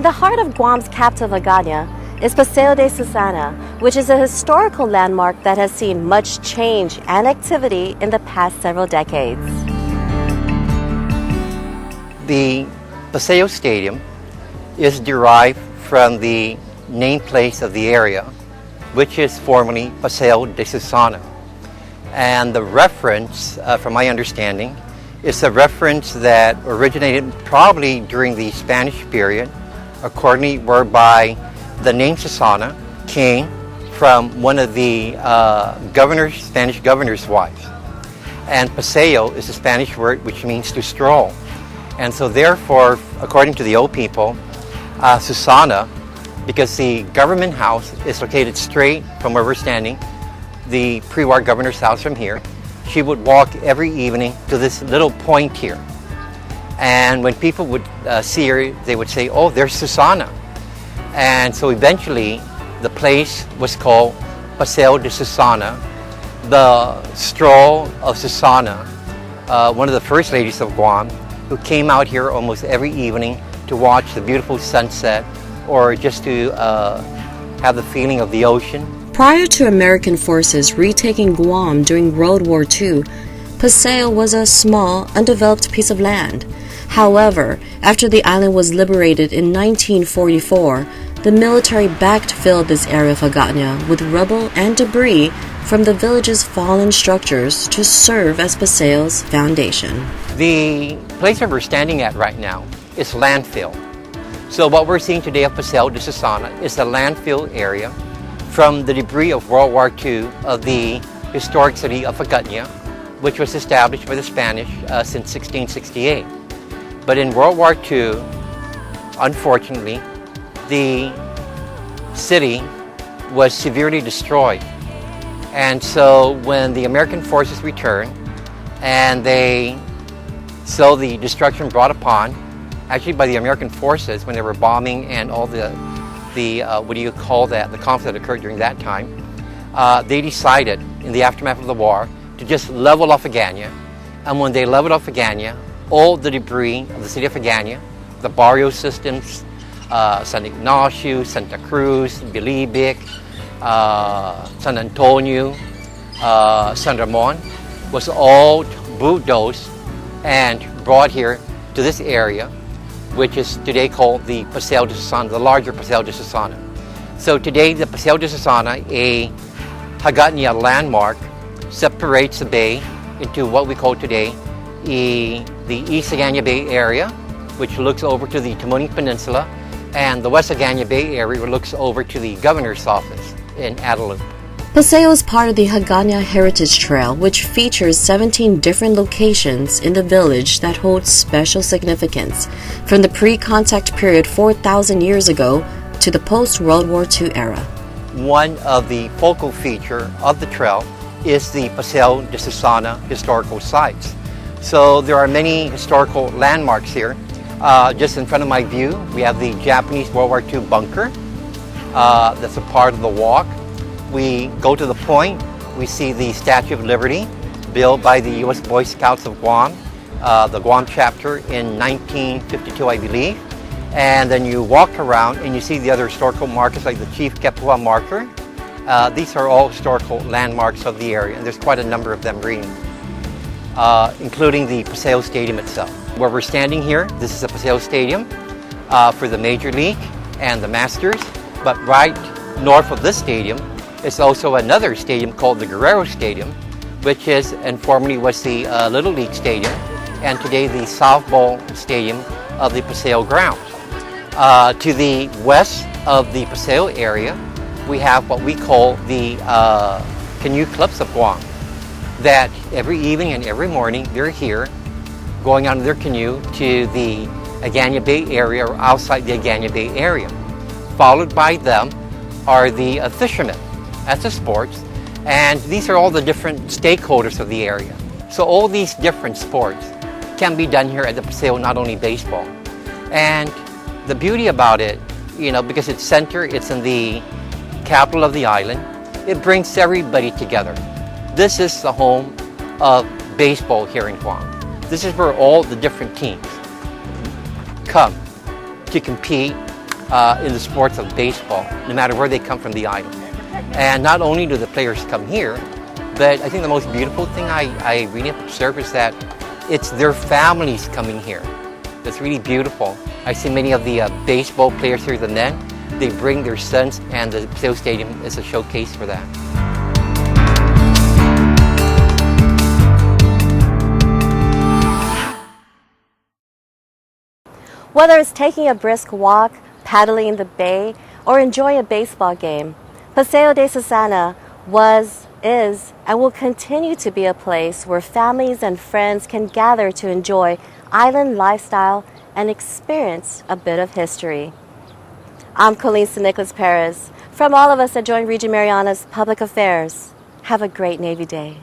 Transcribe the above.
the heart of Guam's capital Vagana is Paseo de Susana, which is a historical landmark that has seen much change and activity in the past several decades. The Paseo Stadium is derived from the nameplate of the area, which is formerly Paseo de Susana. And the reference, from my understanding, is a reference that originated probably during the Spanish period, accordingly whereby the name Susana came from one of the Spanish governor's wives. And paseo is a Spanish word which means to stroll. And so therefore, according to the old people, Susana, because the government house is located straight from where we're standing, the pre-war governor's house from here, she would walk every evening to this little point here. And when people would see her, they would say, "Oh, there's Susana." And so eventually, the place was called Paseo de Susana, the stroll of Susana, one of the first ladies of Guam, who came out here almost every evening to watch the beautiful sunset or just to have the feeling of the ocean. Prior to American forces retaking Guam during World War II, Paseo was a small, undeveloped piece of land. However, after the island was liberated in 1944, the military backfilled this area of Vagana with rubble and debris from the village's fallen structures to serve as Paseo's foundation. The place that we're standing at right now is landfill. So what we're seeing today of Paseo de Susana is the landfill area from the debris of World War II of the historic city of Vagana, which was established by the Spanish since 1668. But in World War II, unfortunately, the city was severely destroyed. And so when the American forces returned and they saw the destruction brought upon, actually by the American forces when they were bombing and all the what do you call that, the conflict that occurred during that time, they decided in the aftermath of the war to just level off Vagana. And when they leveled off Vagana, all the debris of the city of Vagana, the barrio systems, San Ignacio, Santa Cruz, Bilibic, San Antonio, San Ramon, was all bulldozed and brought here to this area, which is today called the Paseo de Susana, the larger Paseo de Susana. So today the Paseo de Susana, a Vagana landmark, separates the bay into what we call today the East Vagana Bay area, which looks over to the Tamuning Peninsula, and the West Vagana Bay area looks over to the governor's office in Adelup. Paseo is part of the Vagana Heritage Trail, which features 17 different locations in the village that hold special significance, from the pre-contact period 4,000 years ago to the post-World War II era. One of the focal feature of the trail is the Paseo de Susana historical sites. So there are many historical landmarks here. Just in front of my view, we have the Japanese World War II bunker. That's a part of the walk. We go to the point, we see the Statue of Liberty, built by the U.S. Boy Scouts of Guam, the Guam chapter in 1952, I believe. And then you walk around and you see the other historical markers like the Chief Kepua marker. These are all historical landmarks of the area, and there's quite a number of them really, including the Paseo Stadium itself. Where we're standing here, this is the Paseo Stadium for the Major League and the Masters, but right north of this stadium is also another stadium called the Guerrero Stadium, which is and formerly was the Little League Stadium, and today the softball stadium of the Paseo grounds. To the west of the Paseo area, we have what we call the canoe clubs of Guam, that every evening and every morning they're here going on their canoe to the Vagana Bay area or outside the Vagana Bay area. Followed by them are the fishermen. That's the sports, and these are all the different stakeholders of the area. So all these different sports can be done here at the Paseo, not only baseball. And the beauty about it, because it's in the capital of the island, it brings everybody together. This is the home of baseball here in Guam. This is where all the different teams come to compete in the sports of baseball, no matter where they come from the island. And not only do the players come here, but I think the most beautiful thing I really observe is that it's their families coming here. That's really beautiful. I see many of the baseball players here, the men, they bring their sons, and the Paseo Stadium is a showcase for that. Whether it's taking a brisk walk, paddling in the bay, or enjoying a baseball game, Paseo de Susana was, is, and will continue to be a place where families and friends can gather to enjoy island lifestyle and experience a bit of history. I'm Colleen Nicholas Perez. From all of us at Joint Region Marianas Public Affairs, have a great Navy Day.